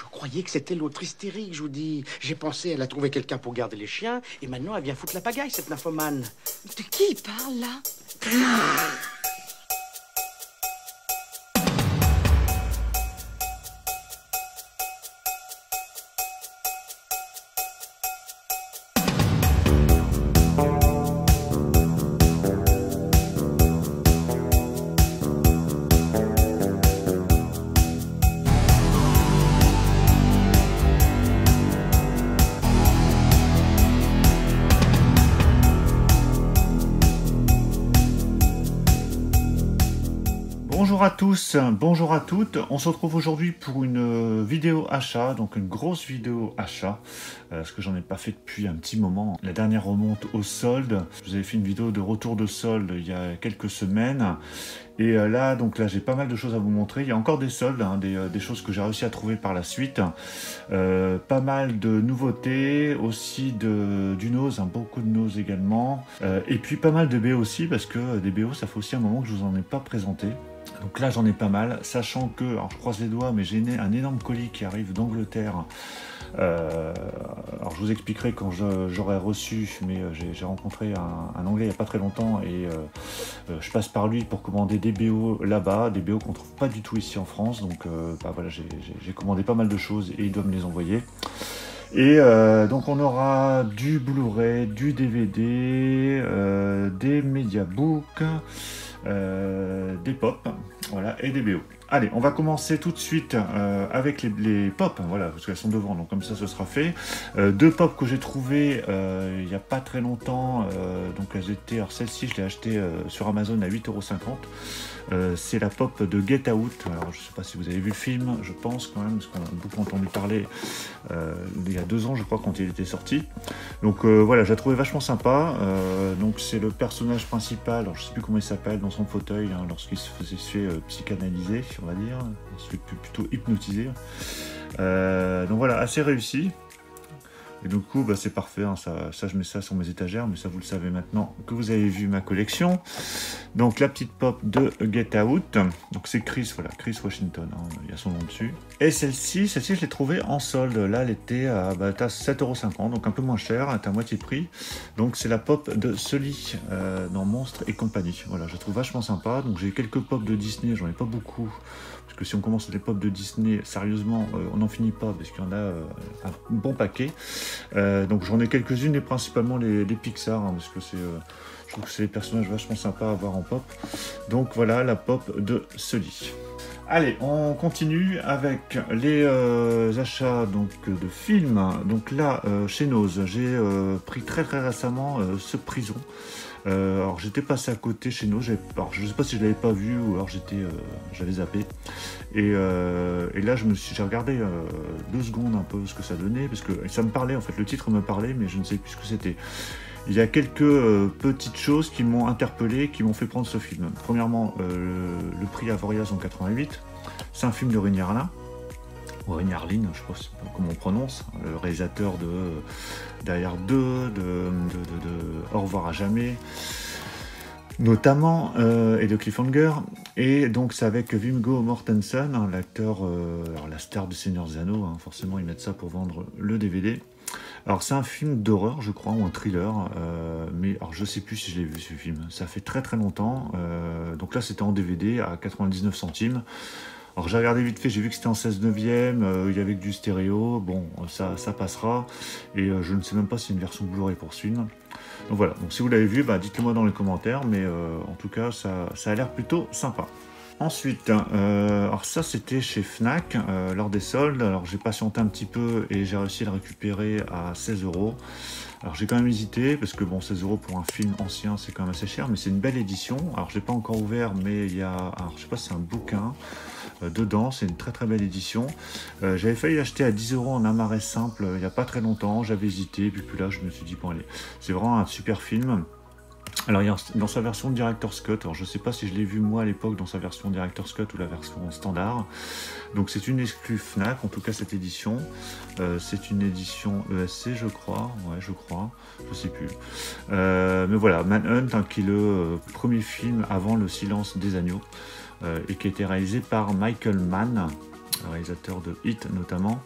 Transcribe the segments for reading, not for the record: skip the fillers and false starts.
Je croyais que c'était l'autre hystérique, je vous dis. J'ai pensé, elle a trouvé quelqu'un pour garder les chiens, et maintenant elle vient foutre la pagaille, cette nymphomane. De qui il parle, là? Bonjour à tous, bonjour à toutes. On se retrouve aujourd'hui pour une vidéo achat, donc une grosse vidéo achat, parce que j'en ai pas fait depuis un petit moment. La dernière remonte au solde. Je vous avais fait une vidéo de retour de solde il y a quelques semaines. Et là, j'ai pas mal de choses à vous montrer. Il y a encore des soldes, hein, des choses que j'ai réussi à trouver par la suite. Pas mal de nouveautés, aussi du Nose, hein, beaucoup de Nose également. Et puis pas mal de BO aussi, parce que des BO, ça fait aussi un moment que je vous en ai pas présenté. Donc là, j'en ai pas mal, sachant que, alors je croise les doigts, mais j'ai un énorme colis qui arrive d'Angleterre. Alors je vous expliquerai quand j'aurai reçu, mais j'ai rencontré un Anglais il n'y a pas très longtemps et je passe par lui pour commander des BO là-bas, des BO qu'on ne trouve pas du tout ici en France. Donc voilà, j'ai commandé pas mal de choses et il doit me les envoyer. Et donc on aura du Blu-ray, du DVD, des Mediabooks, des pop, voilà, et des BO. Allez, on va commencer tout de suite avec les pop, voilà, parce qu'elles sont devant, donc comme ça ce sera fait. Deux pop que j'ai trouvées il n'y a pas très longtemps, donc elles étaient, alors celle-ci je l'ai achetée sur Amazon à 8,50 €. C'est la pop de Get Out. Alors je ne sais pas si vous avez vu le film, je pense quand même, parce qu'on a beaucoup entendu parler il y a 2 ans je crois quand il était sorti. Donc voilà, je la trouvais vachement sympa. Donc c'est le personnage principal, alors je ne sais plus comment il s'appelle, dans son fauteuil, hein, lorsqu'il se fait psychanalyser, on va dire, il se fait plutôt hypnotiser. Donc voilà, assez réussi. Et du coup, c'est parfait, hein, ça je mets ça sur mes étagères, mais ça vous le savez maintenant que vous avez vu ma collection. Donc la petite pop de Get Out, donc c'est Chris, voilà, Chris Washington, hein, il y a son nom dessus. Et celle-ci je l'ai trouvée en solde, là elle était à 7,50 €, donc un peu moins cher, elle est à moitié prix. Donc c'est la pop de Sully dans Monstres et compagnie, voilà, je la trouve vachement sympa. Donc j'ai quelques pop de Disney, j'en ai pas beaucoup. Parce que si on commence les pop de Disney, sérieusement, on n'en finit pas, parce qu'il y en a un bon paquet. Donc j'en ai quelques-unes, et principalement les Pixar, hein, parce que je trouve que c'est des personnages vachement sympas à voir en pop. Donc voilà, la pop de Sully. Allez, on continue avec les achats donc, de films. Donc là, chez Nose, j'ai pris très récemment ce Prison. Alors j'étais passé à côté chez nous, alors je sais pas si je l'avais pas vu ou alors j'avais zappé. Et là j'ai regardé 2 secondes un peu ce que ça donnait, parce que ça me parlait, en fait le titre me parlait, mais je ne sais plus ce que c'était. Il y a quelques petites choses qui m'ont interpellé, qui m'ont fait prendre ce film. Premièrement, le prix Avoriaz en 88, c'est un film de Rémi Harlin. Ou Rémi Harlin, je sais pas comment on prononce, le réalisateur de Derrière 2, de Au revoir à jamais, notamment, et de Cliffhanger. Et donc c'est avec Viggo Mortensen, hein, l'acteur, la star du Seigneur des Anneaux, hein, forcément ils mettent ça pour vendre le DVD. Alors c'est un film d'horreur je crois, ou un thriller, mais alors je sais plus si je l'ai vu ce film, ça fait très longtemps. Donc là c'était en DVD à 99 centimes. Alors j'ai regardé vite fait, j'ai vu que c'était en 16/9, il y avait que du stéréo, bon ça passera, et je ne sais même pas si c'est une version Blu-ray pour ce film. Donc voilà, donc si vous l'avez vu, dites-le moi dans les commentaires, mais en tout cas ça a l'air plutôt sympa. Ensuite, alors ça c'était chez Fnac, lors des soldes. Alors j'ai patienté un petit peu et j'ai réussi à le récupérer à 16 €. Alors j'ai quand même hésité, parce que bon, 16 € pour un film ancien c'est quand même assez cher, mais c'est une belle édition. Alors je l'ai pas encore ouvert, mais il y a, alors je sais pas si c'est un bouquin dedans, c'est une très belle édition. J'avais failli l'acheter à 10 € en amarré simple il n'y a pas très longtemps, j'avais hésité, puis là je me suis dit bon allez, c'est vraiment un super film. Alors, il y a dans sa version Director's Cut, alors je ne sais pas si je l'ai vu moi à l'époque dans sa version Director's Cut ou la version standard. Donc c'est une exclue Fnac, en tout cas cette édition. C'est une édition ESC je crois, ouais je crois, je sais plus. Mais voilà, Manhunt, hein, qui est le premier film avant Le Silence des Agneaux, et qui a été réalisé par Michael Mann. réalisateur de Hit notamment.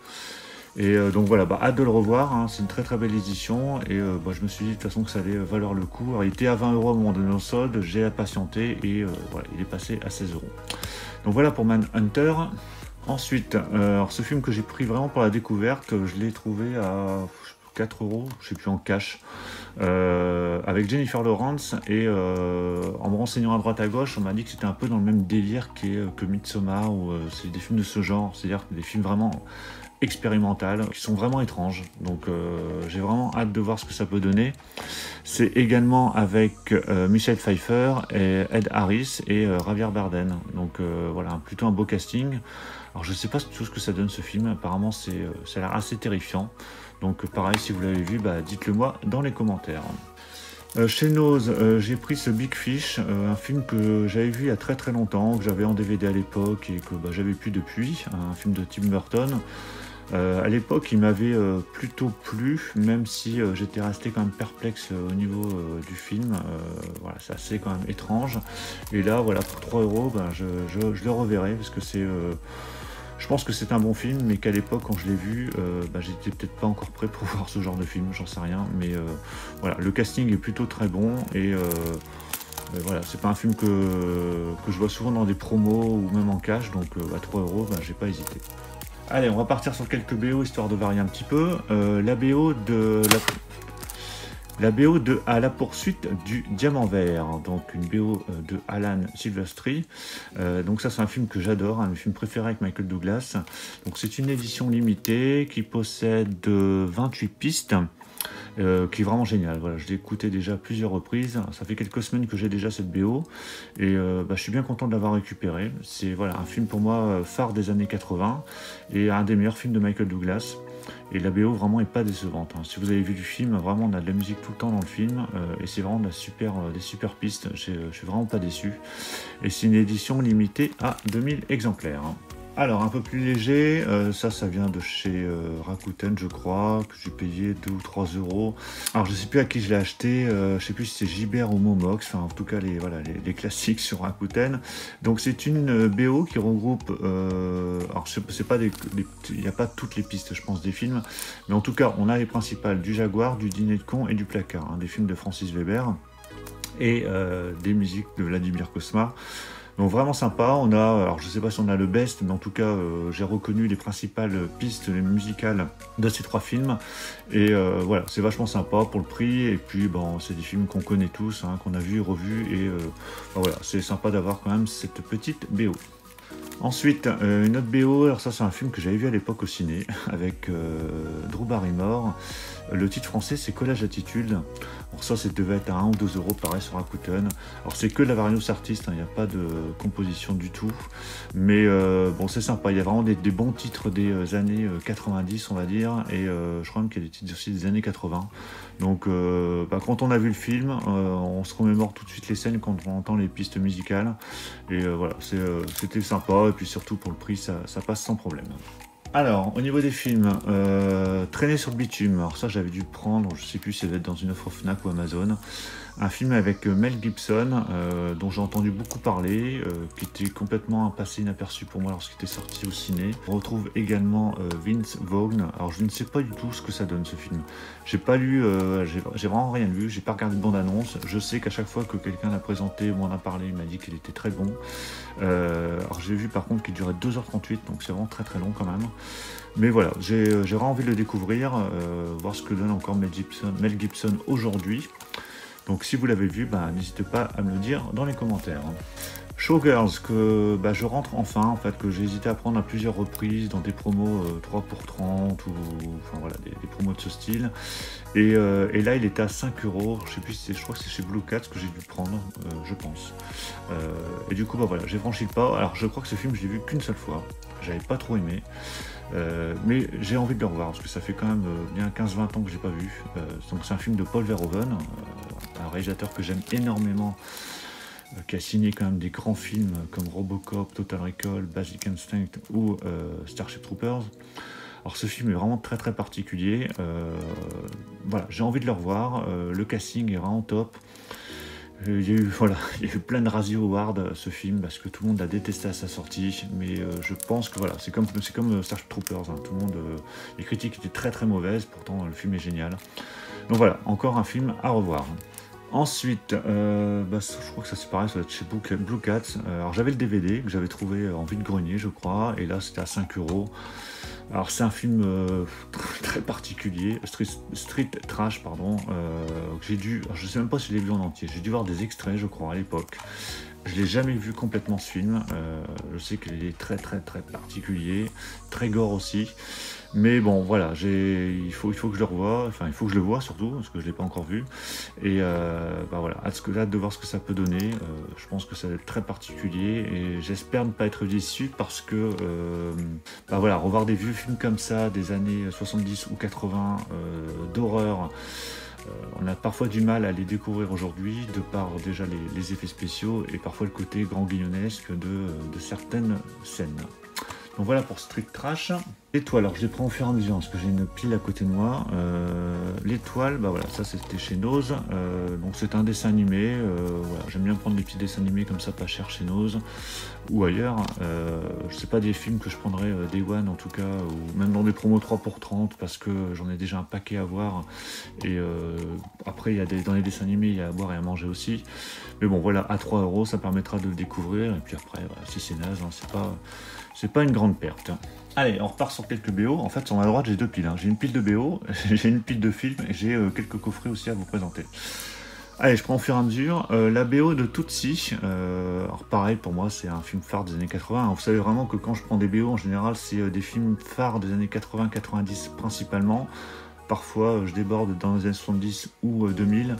Et donc voilà, hâte de le revoir, hein. C'est une très très belle édition et je me suis dit de toute façon que ça allait valoir le coup. Alors, il était à 20 € au moment de nos soldes, j'ai patienté et voilà, il est passé à 16 €. Donc voilà pour Manhunter. Ensuite, alors ce film que j'ai pris vraiment pour la découverte, je l'ai trouvé à 4 €, je sais plus, en cash, avec Jennifer Lawrence, et en me renseignant à droite à gauche, on m'a dit que c'était un peu dans le même délire que Midsommar, ou c'est des films de ce genre, c'est-à-dire des films vraiment expérimentales, qui sont vraiment étranges. Donc j'ai vraiment hâte de voir ce que ça peut donner. C'est également avec Michelle Pfeiffer, et Ed Harris et Javier Bardem. Donc voilà, plutôt un beau casting. Alors je sais pas tout ce que ça donne ce film, apparemment ça a l'air assez terrifiant. Donc pareil, si vous l'avez vu, dites-le moi dans les commentaires. Chez Nose, j'ai pris ce Big Fish, un film que j'avais vu il y a très très longtemps, que j'avais en DVD à l'époque et que j'avais plus depuis, un film de Tim Burton. À l'époque, il m'avait plutôt plu, même si j'étais resté quand même perplexe au niveau du film. Voilà, c'est assez quand même étrange. Et là, voilà, pour 3 €, je le reverrai, parce que je pense que c'est un bon film, mais qu'à l'époque, quand je l'ai vu, j'étais peut-être pas encore prêt pour voir ce genre de film, j'en sais rien. Mais voilà, le casting est plutôt très bon, et voilà, c'est pas un film que je vois souvent dans des promos ou même en cash, donc à 3 €, j'ai pas hésité. Allez, on va partir sur quelques BO, histoire de varier un petit peu. La BO de À la poursuite du diamant vert, donc une BO de Alan Silvestri. Donc ça, c'est un film que j'adore, un de mes films préférés avec Michael Douglas. Donc c'est une édition limitée qui possède 28 pistes. Qui est vraiment génial. Voilà, je l'ai écouté déjà à plusieurs reprises. Ça fait quelques semaines que j'ai déjà cette BO et je suis bien content de l'avoir récupéré. C'est voilà, un film pour moi phare des années 80 et un des meilleurs films de Michael Douglas. Et la BO vraiment est pas décevante, hein. Si vous avez vu du film, vraiment on a de la musique tout le temps dans le film et c'est vraiment des super pistes. Je suis vraiment pas déçu. Et c'est une édition limitée à 2000 exemplaires. Alors, un peu plus léger, ça vient de chez Rakuten, je crois, que j'ai payé 2 ou 3 €. Alors, je sais plus à qui je l'ai acheté, je sais plus si c'est Gibert ou Momox, enfin, en tout cas, les classiques sur Rakuten. Donc, c'est une BO qui regroupe, alors, c'est pas il n'y a pas toutes les pistes, je pense, des films, mais en tout cas, on a les principales, du Jaguar, du Dîner de con et du Placard, hein, des films de Francis Weber, et des musiques de Vladimir Cosma. Donc vraiment sympa, alors je sais pas si on a le best, mais en tout cas j'ai reconnu les principales pistes musicales de ces 3 films. Et voilà, c'est vachement sympa pour le prix, et puis c'est des films qu'on connaît tous, hein, qu'on a vus et revus, et voilà, c'est sympa d'avoir quand même cette petite BO. Ensuite, une autre BO, alors ça c'est un film que j'avais vu à l'époque au ciné, avec Drew Barrymore. Le titre français c'est Collage Attitude. Alors ça devait être à 1 ou 2 € pareil sur Rakuten. Alors c'est que de la various artiste, hein, il n'y a pas de composition du tout. Mais c'est sympa, il y a vraiment des bons titres des années 90 on va dire. Et je crois même qu'il y a des titres aussi des années 80. Donc quand on a vu le film, on se remémore tout de suite les scènes quand on entend les pistes musicales. Et voilà, c'était sympa, et puis surtout pour le prix ça passe sans problème. Alors, au niveau des films, Traîner sur le bitume, alors ça j'avais dû le prendre, je sais plus si ça devait être dans une offre Fnac ou Amazon. Un film avec Mel Gibson, dont j'ai entendu beaucoup parler, qui était complètement passé inaperçu pour moi lorsqu'il était sorti au ciné. On retrouve également Vince Vaughn. Alors je ne sais pas du tout ce que ça donne ce film. J'ai pas lu, j'ai vraiment rien lu, j'ai pas regardé de bande-annonce. Je sais qu'à chaque fois que quelqu'un l'a présenté ou m'en a parlé, il m'a dit qu'il était très bon. Alors j'ai vu par contre qu'il durait 2h38, donc c'est vraiment très très long quand même. Mais voilà, j'ai vraiment envie de le découvrir, voir ce que donne encore Mel Gibson aujourd'hui. Donc si vous l'avez vu, n'hésitez pas à me le dire dans les commentaires. Showgirls, que je rentre enfin, en fait, que j'ai hésité à prendre à plusieurs reprises dans des promos 3 pour 30 ou enfin voilà, des promos de ce style. Et là il était à 5 €, je sais plus si je crois que c'est chez Blue Cat que j'ai dû prendre, je pense. Et du coup voilà, j'ai franchi le pas. Alors je crois que ce film je l'ai vu qu'une seule fois, j'avais pas trop aimé. Mais j'ai envie de le revoir parce que ça fait quand même bien 15-20 ans que j'ai pas vu. Donc c'est un film de Paul Verhoeven, un réalisateur que j'aime énormément, qui a signé quand même des grands films comme Robocop, Total Recall, Basic Instinct ou Starship Troopers. Alors ce film est vraiment très très particulier. Voilà, j'ai envie de le revoir. Le casting est vraiment top. Il y a eu, voilà, il y a eu plein de Razzie Awards ce film parce que tout le monde l'a détesté à sa sortie, mais je pense que voilà, c'est comme Starship Troopers, hein, tout le monde, les critiques étaient très très mauvaises, pourtant le film est génial. Donc voilà, encore un film à revoir. Ensuite, je crois que ça c'est pareil, ça va être chez Blue Cats. Alors j'avais le DVD que j'avais trouvé en vide-grenier, je crois, et là c'était à 5 euros. Alors c'est un film très particulier, street trash, pardon. Je sais même pas si je l'ai vu en entier. J'ai dû voir des extraits, je crois, à l'époque. Je l'ai jamais vu complètement ce film. Je sais qu'il est très très très particulier, très gore aussi. Mais bon, voilà, il faut que je le revoie. Enfin, il faut que je le voie surtout parce que je l'ai pas encore vu. Et voilà, hâte de voir ce que ça peut donner. Je pense que ça va être très particulier et j'espère ne pas être déçu parce que voilà, revoir des vieux films comme ça, des années 70 ou 80 d'horreur. On a parfois du mal à les découvrir aujourd'hui, de par déjà les effets spéciaux et parfois le côté grand guignolesque de certaines scènes. Donc voilà pour Street Trash. L'étoile, alors je les prends au fur et à mesure parce que j'ai une pile à côté de moi. L'étoile, voilà, ça c'était chez Nose. Donc c'est un dessin animé. Voilà, j'aime bien prendre des petits dessins animés comme ça, pas cher chez Nose ou ailleurs. Je sais pas des films que je prendrais Day One en tout cas, ou même dans des promos 3 pour 30 parce que j'en ai déjà un paquet à voir. Et après, dans les dessins animés, il y a à boire et à manger aussi. Mais bon, voilà, à 3 euros, ça permettra de le découvrir. Et puis après, voilà, si c'est naze, hein, c'est pas une grande perte. Allez, on repart sur quelques BO. En fait, sur ma droite, j'ai deux piles. Hein. J'ai une pile de BO, j'ai une pile de films et j'ai quelques coffrets aussi à vous présenter. Allez, je prends au fur et à mesure. La BO de Tootsie, alors pareil, pour moi, c'est un film phare des années 80. Vous savez vraiment que quand je prends des BO, en général, c'est des films phares des années 80-90 principalement. Parfois, je déborde dans les années 70 ou 2000.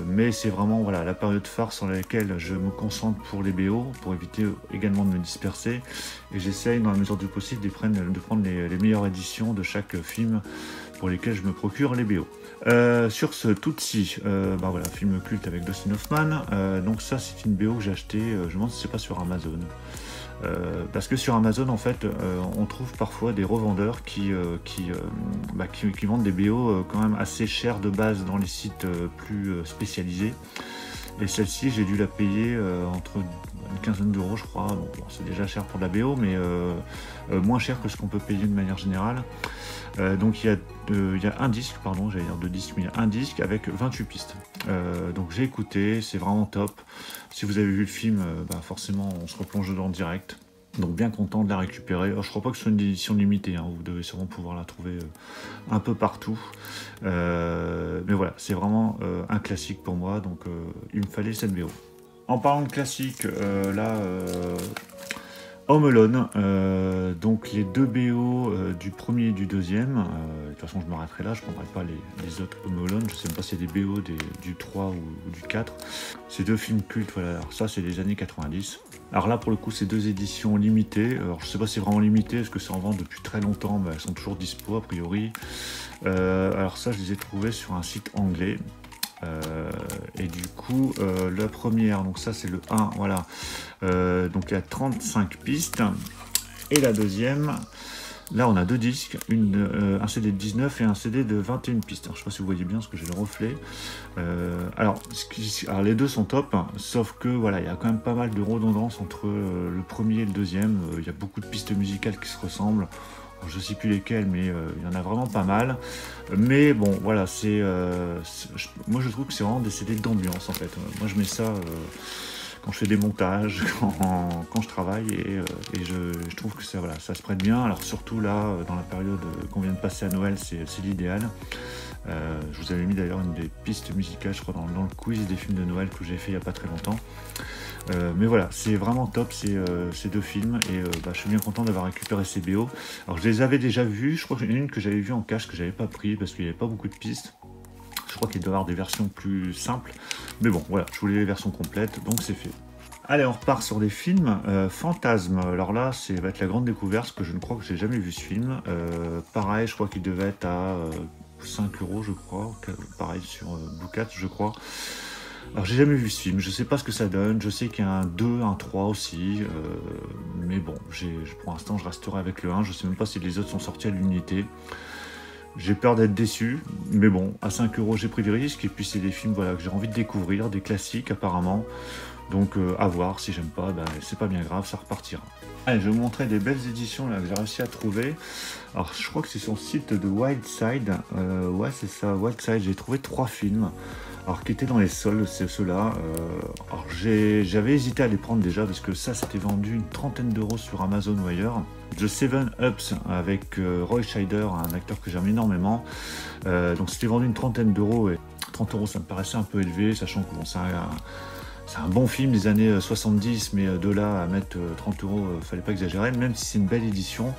Mais c'est vraiment voilà, la période phare sur laquelle je me concentre pour les BO, pour éviter également de me disperser. Et j'essaye, dans la mesure du possible, de prendre les meilleures éditions de chaque film pour lesquels je me procure les BO. Sur ce Tootsie, voilà, film culte avec Dustin Hoffman. Donc ça, c'est une BO que j'ai acheté, je me demande si c'est pas sur Amazon. Parce que sur Amazon, en fait, on trouve parfois des revendeurs qui vendent des BO quand même assez chers de base dans les sites plus spécialisés. Et celle-ci, j'ai dû la payer entre une quinzaine d'euros, je crois. Bon, c'est déjà cher pour de la BO, mais moins cher que ce qu'on peut payer de manière générale. Donc il y a un disque, pardon, j'allais dire deux disques, mais il y a un disque avec 28 pistes. Donc j'ai écouté, c'est vraiment top. Si vous avez vu le film, forcément on se replonge dedans en direct. Donc bien content de la récupérer. Alors, je crois pas que ce soit une édition limitée, hein. Vous devez sûrement pouvoir la trouver un peu partout. Mais voilà, c'est vraiment un classique pour moi, donc il me fallait cette BO. En parlant de classique, Home Alone, donc les deux BO du premier et du deuxième. De toute façon, je m'arrêterai là, je ne prendrai pas les autres Home Alone. Je ne sais même pas si c'est des BO du 3 ou du 4. Ces deux films cultes, voilà. Alors ça, c'est des années 90. Alors là, pour le coup, c'est deux éditions limitées. Alors je ne sais pas si c'est vraiment limité, parce que c'est en vente depuis très longtemps, mais elles sont toujours dispo a priori. Alors ça, je les ai trouvées sur un site anglais. Et du coup, la première, donc ça c'est le 1, voilà. Donc il y a 35 pistes. Et la deuxième, là on a deux disques, un CD de 19 et un CD de 21 pistes. Alors, je ne sais pas si vous voyez bien parce que j'ai le reflet. Alors les deux sont top, hein, sauf que voilà, il y a quand même pas mal de redondance entre le premier et le deuxième. Il y a beaucoup de pistes musicales qui se ressemblent. Je ne sais plus lesquels, mais il y en a vraiment pas mal. Mais bon, voilà, moi je trouve que c'est vraiment des CD d'ambiance en fait. Moi je mets ça quand je fais des montages, quand je travaille, et je trouve que ça se prête bien. Alors surtout là, dans la période qu'on vient de passer à Noël, c'est l'idéal. Je vous avais mis d'ailleurs une des pistes musicales, je crois, dans le quiz des films de Noël que j'ai fait il n'y a pas très longtemps. Mais voilà, c'est vraiment top ces deux films et je suis bien content d'avoir récupéré ces BO. Alors je les avais déjà vus, je crois qu'il y en a une que j'avais vue en cache que j'avais pas pris parce qu'il n'y avait pas beaucoup de pistes. Je crois qu'il doit y avoir des versions plus simples, mais bon voilà, je voulais les versions complètes, donc c'est fait. Allez, on repart sur des films. Fantasme, alors là, va être la grande découverte, parce que je ne crois que j'ai jamais vu ce film. Pareil, je crois qu'il devait être à 5 euros, je crois, pareil sur Blue Cat, je crois. Alors j'ai jamais vu ce film, je sais pas ce que ça donne, je sais qu'il y a un 2, un 3 aussi, mais bon, pour l'instant je resterai avec le 1, je sais même pas si les autres sont sortis à l'unité. J'ai peur d'être déçu, mais bon, à 5 € j'ai pris des risques, et puis c'est des films voilà, que j'ai envie de découvrir, des classiques apparemment. Donc à voir, si j'aime pas, bah, c'est pas bien grave, ça repartira. Allez, je vais vous montrer des belles éditions là, que j'ai réussi à trouver. Alors je crois que c'est sur le site de Wildside. Ouais, c'est ça, Wildside. J'ai trouvé 3 films. Alors qui étaient dans les soldes, c'est ceux-là. Alors j'avais hésité à les prendre déjà parce que ça c'était vendu une trentaine d'euros sur Amazon ou ailleurs. The Seven Ups avec Roy Scheider, un acteur que j'aime énormément. Donc c'était vendu une trentaine d'euros, et 30 € ça me paraissait un peu élevé, sachant que bon, c'est un bon film des années 70, mais de là à mettre 30 €, fallait pas exagérer, même si c'est une belle édition.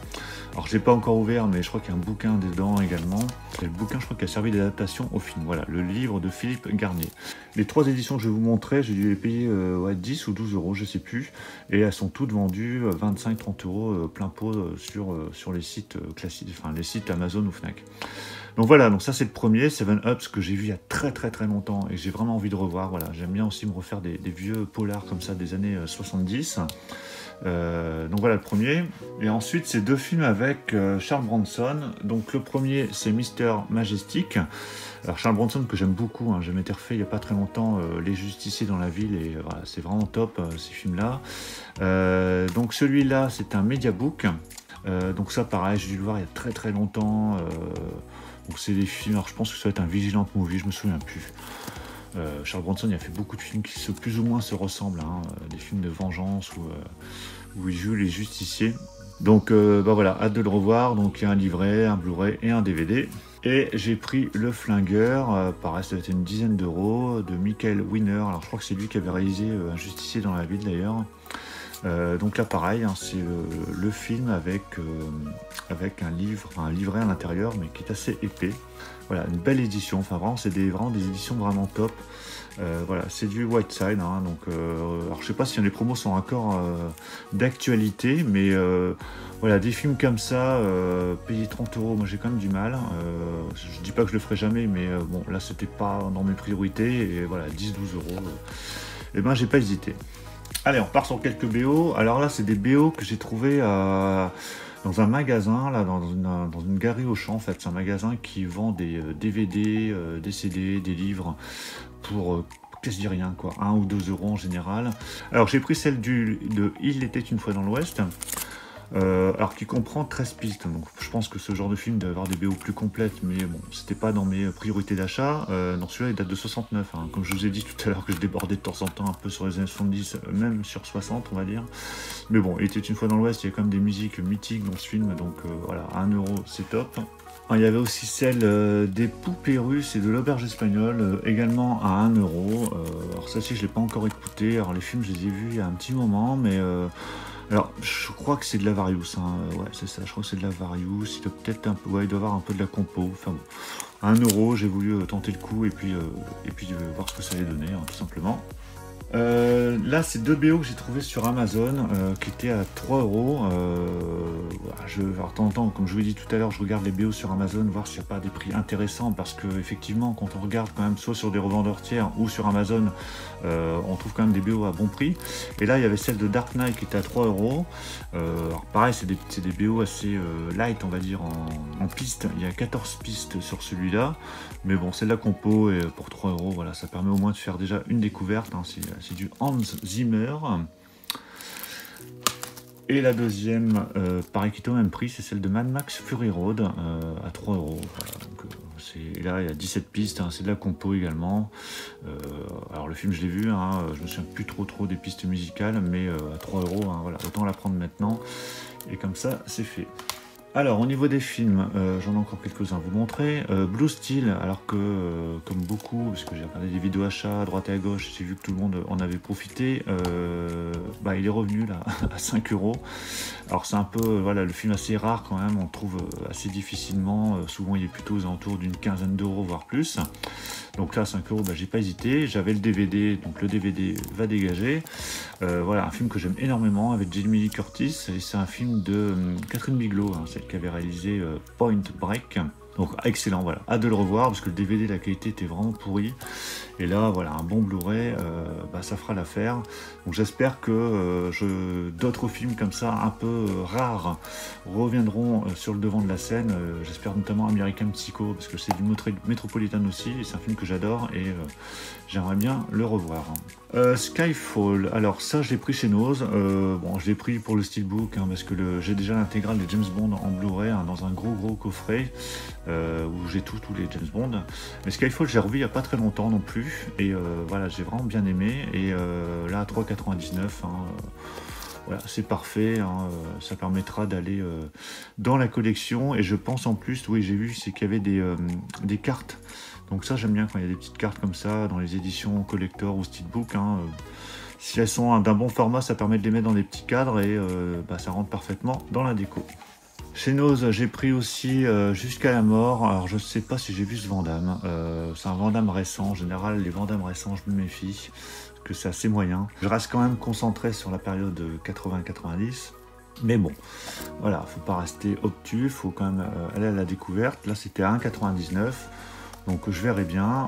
Alors je l'ai pas encore ouvert, mais je crois qu'il y a un bouquin dedans également. Et le bouquin, je crois qu'il a servi d'adaptation au film. Voilà, le livre de Philippe Garnier. Les 3 éditions que je vais vous montrer, j'ai dû les payer ouais, 10 ou 12 €, je sais plus. Et elles sont toutes vendues 25-30 € plein pot sur les sites classiques, enfin les sites Amazon ou Fnac. Donc voilà, donc ça c'est le premier, Seven Ups, que j'ai vu il y a très longtemps et que j'ai vraiment envie de revoir. Voilà, j'aime bien aussi me refaire des vieux polars comme ça des années 70. Donc voilà le premier. Et ensuite c'est 2 films avec Charles Bronson. Donc le premier c'est Mister Majestic. Alors Charles Bronson que j'aime beaucoup, hein, je m'étais refait il n'y a pas très longtemps Les Justiciers dans la ville, et voilà, c'est vraiment top ces films-là. Donc celui-là c'est un mediabook. Donc ça pareil, j'ai dû le voir il y a très longtemps. Donc c'est des films, alors je pense que ça va être un Vigilant Movie, je me souviens plus. Charles Bronson il a fait beaucoup de films qui plus ou moins se ressemblent, hein, des films de vengeance où il joue les justiciers. Donc bah voilà, hâte de le revoir. Donc il y a un livret, un Blu-ray et un DVD. Et j'ai pris Le Flingueur, pareil, ça va être une dizaine d'euros, de Michael Winner. Alors je crois que c'est lui qui avait réalisé Un Justicier dans la ville d'ailleurs. Donc là pareil, hein, c'est le film avec un livret à l'intérieur, mais qui est assez épais. Voilà, une belle édition, enfin vraiment c'est vraiment des éditions vraiment top. Voilà, c'est du Whiteside, hein, donc alors je sais pas si les promos sont encore d'actualité, mais voilà, des films comme ça, payer 30 €, moi j'ai quand même du mal. Je dis pas que je le ferai jamais, mais bon, là c'était pas dans mes priorités, et voilà, 10-12 €, et ben j'ai pas hésité. Allez, on repart sur quelques BO. Alors là, c'est des BO que j'ai trouvé dans un magasin, là, dans une galerie Auchan, en fait. C'est un magasin qui vend des DVD, des CD, des livres pour quasi rien, quoi. 1 ou 2 € en général. Alors, j'ai pris celle de Il était une fois dans l'Ouest. Alors qui comprend 13 pistes, donc je pense que ce genre de film doit avoir des BO plus complètes, mais bon, c'était pas dans mes priorités d'achat. Donc celui-là il date de 69, hein. Comme je vous ai dit tout à l'heure que je débordais de temps en temps un peu sur les années 70, même sur 60 on va dire. Mais bon, Il était une fois dans l'Ouest, il y a quand même des musiques mythiques dans ce film, donc voilà, 1 € c'est top. Il y avait aussi celle des poupées russes et de l'auberge espagnole, également à 1 €. Alors ça aussi je l'ai pas encore écouté, alors les films je les ai vus il y a un petit moment, mais... Alors, je crois que c'est de la Various, hein. Ouais, c'est ça, je crois que c'est de la Various, il doit peut-être un peu, ouais, il doit avoir un peu de la compo, enfin bon, 1 €, j'ai voulu tenter le coup, et puis voir ce que ça allait donner, hein, tout simplement. Là, c'est 2 BO que j'ai trouvé sur Amazon, qui étaient à 3 €. Alors, de temps en temps, comme je vous l'ai dit tout à l'heure, je regarde les BO sur Amazon, voir s'il n'y a pas des prix intéressants, parce que effectivement, quand on regarde quand même soit sur des revendeurs tiers ou sur Amazon, on trouve quand même des BO à bon prix. Et là, il y avait celle de Dark Knight qui était à 3 €. Alors pareil, c'est des BO assez light, on va dire, en pistes. Il y a 14 pistes sur celui-là, mais bon, c'est de la compo, et pour 3 €, voilà, ça permet au moins de faire déjà une découverte, hein. C'est du Hans Zimmer. Et la deuxième, pareil, qui est au même prix, c'est celle de Mad Max Fury Road, à 3 €. Voilà, donc, et là, il y a 17 pistes, hein, c'est de la compo également. Alors le film, je l'ai vu, hein, je me souviens plus trop des pistes musicales, mais à 3 €, hein, voilà, autant la prendre maintenant. Et comme ça, c'est fait. Alors, au niveau des films, j'en ai encore quelques-uns à vous montrer. Blue Steel, alors que, comme beaucoup, parce que j'ai regardé des vidéos achats à droite et à gauche, j'ai vu que tout le monde en avait profité, bah, il est revenu là à 5 €. Alors c'est un peu, voilà, le film assez rare quand même, on le trouve assez difficilement, souvent il est plutôt aux alentours d'une quinzaine d'euros, voire plus. Donc là, 5 €, bah, j'ai pas hésité, j'avais le DVD, donc le DVD va dégager. Voilà, un film que j'aime énormément avec Jamie Lee Curtis, et c'est un film de Catherine Bigelow, hein, celle qui avait réalisé Point Break. Donc excellent, voilà, hâte de le revoir parce que le DVD, la qualité était vraiment pourrie. Et là, voilà, un bon Blu-ray, ça fera l'affaire. Donc j'espère que d'autres films comme ça, un peu rares, reviendront sur le devant de la scène. J'espère notamment American Psycho, parce que c'est du Metropolitan aussi, et c'est un film que j'adore, et j'aimerais bien le revoir. Skyfall, alors ça je l'ai pris chez Nose. Bon, je l'ai pris pour le steelbook, parce que j'ai déjà l'intégrale des James Bond en Blu-ray, dans un gros coffret, où j'ai tous les James Bond. Mais Skyfall, j'ai revu il n'y a pas très longtemps non plus, et voilà, j'ai vraiment bien aimé, et là à 3,99, voilà, c'est parfait, ça permettra d'aller dans la collection, et je pense en plus, oui j'ai vu, c'est qu'il y avait des cartes, donc ça j'aime bien quand il y a des petites cartes comme ça dans les éditions collector ou steelbook, si elles sont d'un bon format, ça permet de les mettre dans des petits cadres, et ça rentre parfaitement dans la déco. Chez Nose, j'ai pris aussi Jusqu'à la mort. Alors je ne sais pas si j'ai vu ce Van Damme, c'est un Van Damme récent. En général, les Van Damme récents, je me méfie, parce que c'est assez moyen. Je reste quand même concentré sur la période 80-90. Mais bon, voilà, faut pas rester obtus, faut quand même aller à la découverte. Là, c'était à 1,99, donc je verrai bien.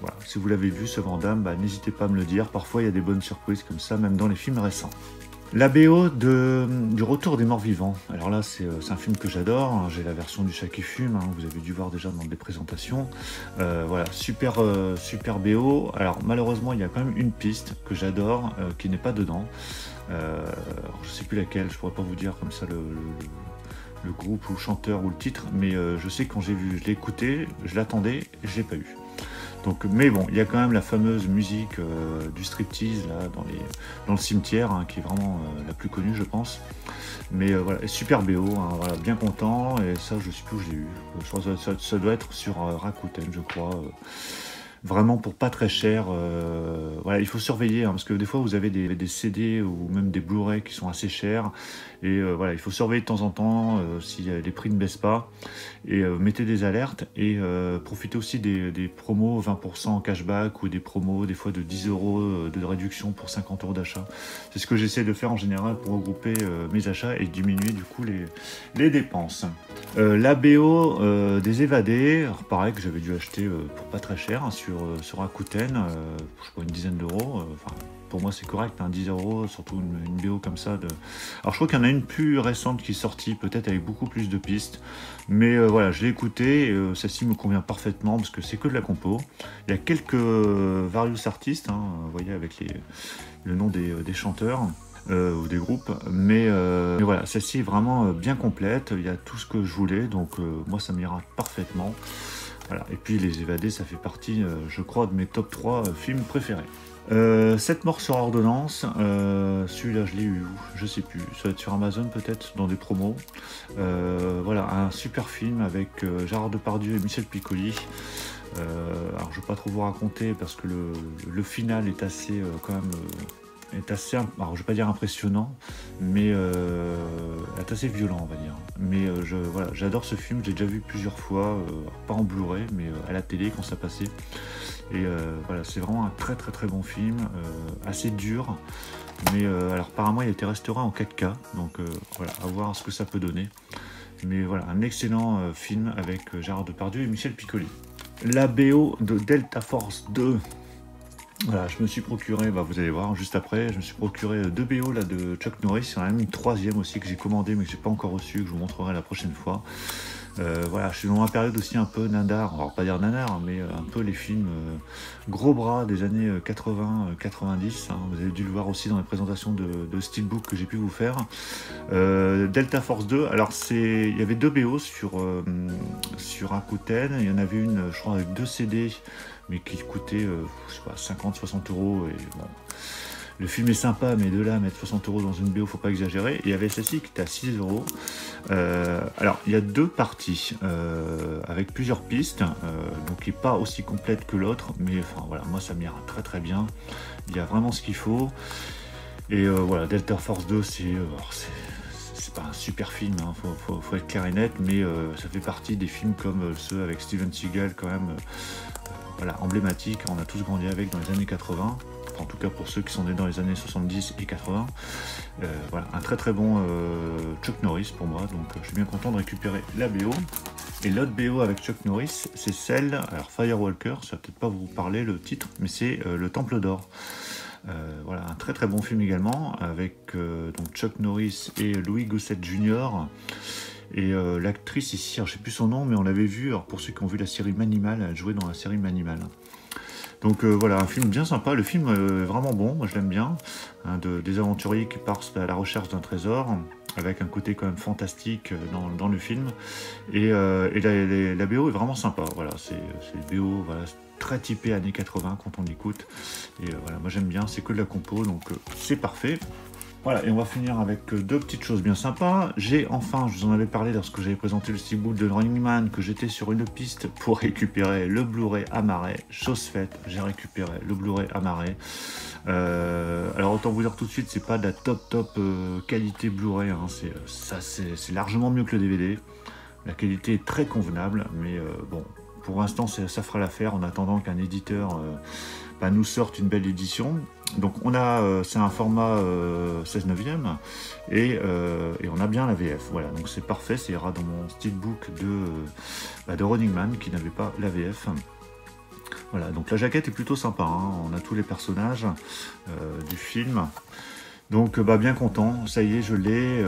Voilà. Si vous l'avez vu, ce Van Damme, n'hésitez pas à me le dire. Parfois, il y a des bonnes surprises comme ça, même dans les films récents. La BO du Retour des Morts Vivants. Alors là, c'est un film que j'adore. J'ai la version du Chat qui fume, vous avez dû voir déjà dans des présentations. Voilà, super BO. Alors malheureusement, il y a quand même une piste que j'adore, qui n'est pas dedans. Je sais plus laquelle, je pourrais pas vous dire comme ça le groupe ou le chanteur ou le titre, mais je sais que quand je l'ai écouté, je l'attendais et je l'ai pas eu. Donc, mais bon, il y a quand même la fameuse musique du striptease là, dans le cimetière, qui est vraiment la plus connue, je pense. Mais voilà, super BO, voilà, bien content, et ça, je sais plus où je l'ai eu. Je crois que ça doit être sur Rakuten, je crois. Vraiment pour pas très cher. Voilà, il faut surveiller, parce que des fois vous avez des CD ou même des Blu-ray qui sont assez chers, et voilà, il faut surveiller de temps en temps si les prix ne baissent pas, et mettez des alertes, et profitez aussi des promos 20% en cashback, ou des promos des fois de 10 € de réduction pour 50 € d'achat. C'est ce que j'essaie de faire en général pour regrouper mes achats et diminuer du coup les dépenses. La BO des Évadés, alors pareil, que j'avais dû acheter pour pas très cher, sur Rakuten, je crois une dizaine d'euros. Pour moi c'est correct, 10 €, surtout une BO comme ça. Alors je crois qu'il y en a une plus récente qui est sortie, peut-être avec beaucoup plus de pistes, mais voilà, je l'ai écoutée, celle-ci me convient parfaitement parce que c'est que de la compo. Il y a quelques various artistes, vous voyez, avec le nom des chanteurs ou des groupes, mais voilà, celle-ci est vraiment bien complète, il y a tout ce que je voulais, donc moi ça m'ira parfaitement. Voilà. Et puis Les Évadés, ça fait partie, je crois, de mes top 3 films préférés. 7 morts sur ordonnance, celui-là je l'ai eu où? Je sais plus, ça va être sur Amazon peut-être, dans des promos. Voilà, un super film avec Gérard Depardieu et Michel Piccoli. Alors je ne vais pas trop vous raconter parce que le final est assez quand même... alors je vais pas dire impressionnant, mais est assez violent, on va dire. Mais voilà, j'adore ce film, j'ai déjà vu plusieurs fois, pas en Blu-ray, mais à la télé quand ça passait. Et voilà, c'est vraiment un très bon film, assez dur, mais alors apparemment il a été restauré en 4K, donc voilà, à voir ce que ça peut donner. Mais voilà, un excellent film avec Gérard Depardieu et Michel Piccoli. La BO de Delta Force 2. Voilà, je me suis procuré, vous allez voir juste après, je me suis procuré 2 BO là, de Chuck Norris, il y en a même une 3e aussi que j'ai commandé mais que j'ai pas encore reçu, que je vous montrerai la prochaine fois. Voilà, je suis dans ma période aussi un peu nanar, alors pas dire nanar, mais un peu les films gros bras des années 80-90, vous avez dû le voir aussi dans les présentations de Steelbook que j'ai pu vous faire. Delta Force 2, alors il y avait 2 BO sur Rakuten, il y en avait une, je crois, avec 2 CD, mais qui coûtait 50-60 €, et bon, le film est sympa, mais de là à mettre 60 € dans une BO, faut pas exagérer. Et il y avait celle-ci qui était à 6 €. Alors il y a 2 parties avec plusieurs pistes, donc qui n'est pas aussi complète que l'autre, mais enfin voilà, moi ça m'ira très bien. Il y a vraiment ce qu'il faut. Et voilà, Delta Force 2, c'est pas un super film, faut être clair et net, mais ça fait partie des films comme ceux avec Steven Seagal quand même. Voilà, emblématique, on a tous grandi avec dans les années 80, en tout cas pour ceux qui sont nés dans les années 70 et 80. Voilà, un très bon Chuck Norris pour moi, donc je suis bien content de récupérer la BO. Et l'autre BO avec Chuck Norris, c'est celle, alors Firewalker, ça va peut-être pas vous parler le titre, mais c'est Le Temple d'Or. Voilà, un très très bon film également, avec donc Chuck Norris et Louis Gossett Jr. Et l'actrice ici, alors, je sais plus son nom, mais on l'avait vu, alors pour ceux qui ont vu la série Manimal, elle jouait dans la série Manimal. Donc voilà, un film bien sympa, le film est vraiment bon, moi je l'aime bien, hein, des aventuriers qui partent à la recherche d'un trésor, avec un côté quand même fantastique dans le film, et la BO est vraiment sympa, voilà, c'est BO, voilà, très typé années 80 quand on l'écoute, et voilà, moi j'aime bien, c'est que de la compo, donc c'est parfait. Voilà, et on va finir avec deux petites choses bien sympas. J'ai enfin, je vous en avais parlé lorsque j'avais présenté le steelbook de Running Man, que j'étais sur une piste pour récupérer le Blu-ray Amaré. Chose faite, j'ai récupéré le Blu-ray Amaré. Alors autant vous dire tout de suite, c'est pas de la top qualité Blu-ray, hein. C'est largement mieux que le DVD. La qualité est très convenable, mais bon, pour l'instant ça fera l'affaire en attendant qu'un éditeur nous sorte une belle édition. Donc on a, c'est un format 16/9 et on a bien la VF. Voilà, donc c'est parfait, ça ira dans mon steelbook de Running Man qui n'avait pas la VF. Voilà, donc la jaquette est plutôt sympa, hein. On a tous les personnages du film. Donc bien content, ça y est, je l'ai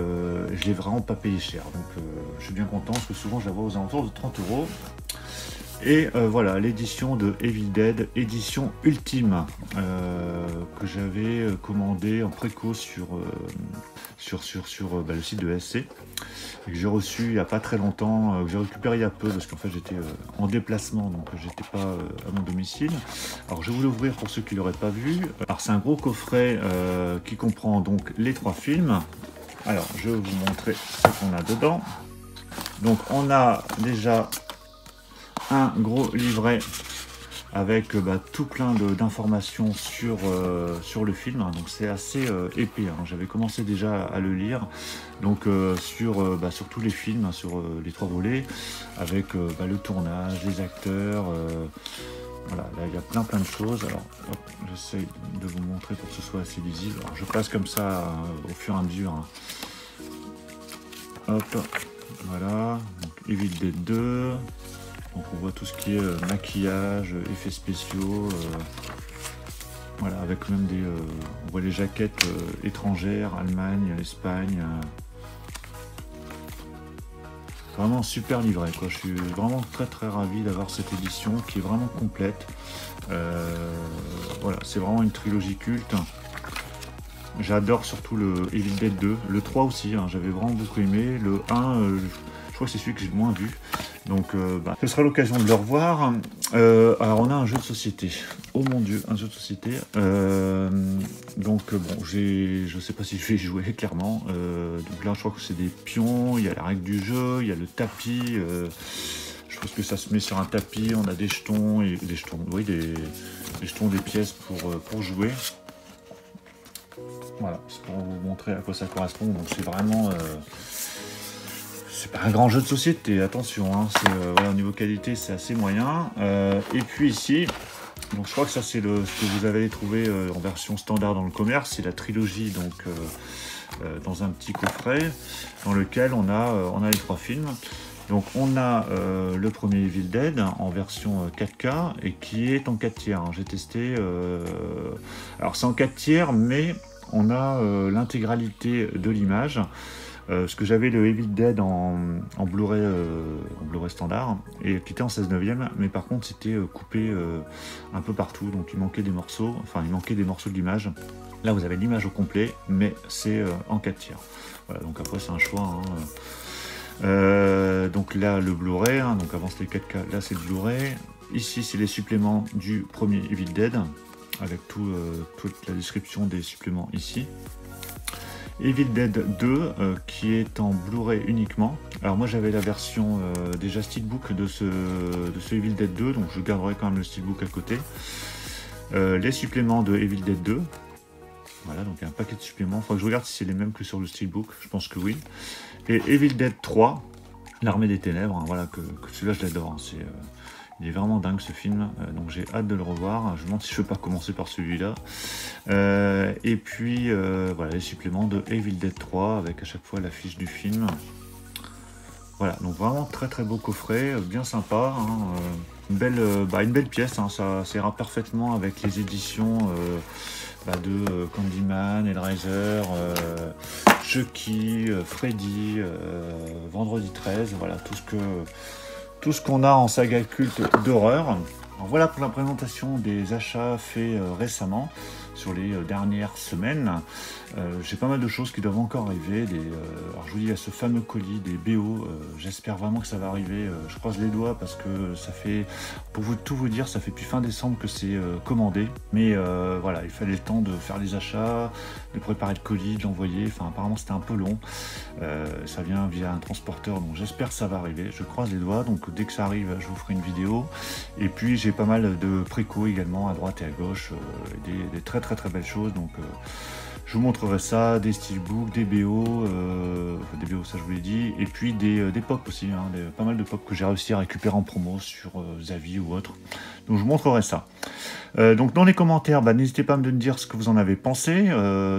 vraiment pas payé cher. Donc je suis bien content parce que souvent je la vois aux alentours de 30 €. Et voilà, l'édition de Evil Dead, édition ultime, que j'avais commandé en préco sur le site de SC, et que j'ai reçu il n'y a pas très longtemps, que j'ai récupéré il y a peu, parce qu'en fait j'étais en déplacement, donc j'étais pas à mon domicile. Alors je vais vous l'ouvrir pour ceux qui ne l'auraient pas vu. Alors c'est un gros coffret qui comprend donc les 3 films. Alors je vais vous montrer ce qu'on a dedans. Donc on a déjà un gros livret avec tout plein d'informations sur le film, hein. Donc c'est assez épais, hein. J'avais commencé déjà à le lire, donc sur tous les films, hein, sur les 3 volets, avec le tournage, les acteurs, voilà, là il y a plein de choses. Alors j'essaie de vous montrer pour que ce soit assez lisible. Alors je passe comme ça au fur et à mesure, hein. Hop, voilà, donc Evil Dead 2. Donc on voit tout ce qui est maquillage, effets spéciaux, voilà, avec même on voit les jaquettes étrangères, Allemagne, Espagne. Vraiment super livret, quoi. Je suis vraiment très ravi d'avoir cette édition qui est vraiment complète. Voilà, c'est vraiment une trilogie culte. J'adore surtout le Evil Dead 2, le 3 aussi, hein, j'avais vraiment beaucoup aimé. Le 1, je crois que c'est celui que j'ai le moins vu. Donc ce sera l'occasion de le revoir. Alors on a un jeu de société. Oh mon dieu, un jeu de société. Donc bon, je sais pas si je vais y jouer clairement. Donc là je crois que c'est des pions, il y a la règle du jeu, il y a le tapis. Je pense que ça se met sur un tapis, on a des jetons, et des jetons, oui, des jetons, des pièces pour jouer. Voilà, c'est pour vous montrer à quoi ça correspond. Donc c'est vraiment... c'est pas un grand jeu de société, attention, hein, voilà, au niveau qualité c'est assez moyen. Et puis ici, donc je crois que ça c'est ce que vous avez trouvé en version standard dans le commerce, c'est la trilogie, donc dans un petit coffret dans lequel on a les 3 films. Donc on a le premier Evil Dead en version 4K et qui est en 4 tiers, hein. J'ai testé, alors c'est en 4 tiers mais on a l'intégralité de l'image. Parce que j'avais le Evil Dead en Blu-ray standard et qui était en 16/9, mais par contre c'était coupé un peu partout, donc il manquait des morceaux, de l'image. Là vous avez l'image au complet, mais c'est en 4 tiers. Voilà, donc après c'est un choix, hein. Donc là le Blu-ray, hein, donc avant c'était 4K, là c'est le Blu-ray. Ici c'est les suppléments du premier Evil Dead, avec toute la description des suppléments ici. Evil Dead 2 qui est en Blu-ray uniquement. Alors moi j'avais la version déjà steelbook de ce Evil Dead 2, donc je garderai quand même le steelbook à côté. Les suppléments de Evil Dead 2. Voilà, donc il y a un paquet de suppléments. Il faudra que je regarde si c'est les mêmes que sur le steelbook, je pense que oui. Et Evil Dead 3, l'Armée des Ténèbres, hein, voilà, que celui-là je l'adore, hein, il est vraiment dingue ce film, donc j'ai hâte de le revoir. Je me demande si je ne peux pas commencer par celui-là. Et puis voilà, les suppléments de Evil Dead 3 avec à chaque fois l'affiche du film. Voilà, donc vraiment très très beau coffret, bien sympa, hein, une belle pièce, hein, ça ira parfaitement avec les éditions de Candyman, Hellraiser, Chucky, Freddy, Vendredi 13, voilà tout ce qu'on a en saga culte d'horreur. Alors voilà pour la présentation des achats faits récemment, sur les dernières semaines. J'ai pas mal de choses qui doivent encore arriver. Alors je vous dis, il y a ce fameux colis des BO, j'espère vraiment que ça va arriver. Je croise les doigts parce que ça fait, pour tout vous dire, ça fait depuis fin décembre que c'est commandé. Mais voilà, il fallait le temps de faire les achats, de préparer le colis, de l'envoyer. Enfin, apparemment c'était un peu long. Ça vient via un transporteur, donc j'espère que ça va arriver. Je croise les doigts, donc dès que ça arrive, je vous ferai une vidéo. Et puis j'ai pas mal de préco également à droite et à gauche, des très belles choses. Donc je vous montrerai ça, des steelbooks, des BO, ça je vous l'ai dit, et puis des pop aussi, hein, pas mal de pop que j'ai réussi à récupérer en promo sur Zavi ou autre. Donc je vous montrerai ça. Donc dans les commentaires, n'hésitez pas à me dire ce que vous en avez pensé.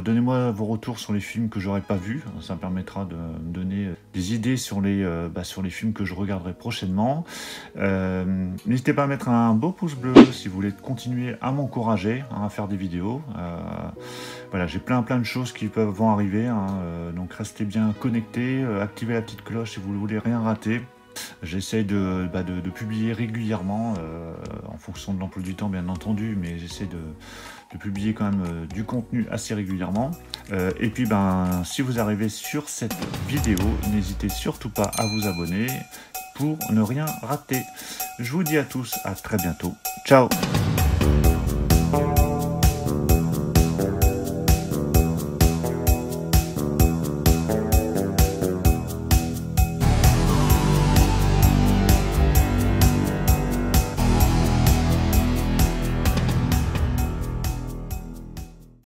Donnez-moi vos retours sur les films que j'aurais pas vus. Ça me permettra de me donner des idées sur les films que je regarderai prochainement. N'hésitez pas à mettre un beau pouce bleu si vous voulez continuer à m'encourager à faire des vidéos. Voilà, j'ai plein de choses qui vont arriver, hein, donc restez bien connectés, activez la petite cloche si vous ne voulez rien rater. J'essaie de publier régulièrement, en fonction de l'emploi du temps bien entendu, mais j'essaie de publier quand même du contenu assez régulièrement. Et puis si vous arrivez sur cette vidéo, n'hésitez surtout pas à vous abonner pour ne rien rater. Je vous dis à tous à très bientôt. Ciao!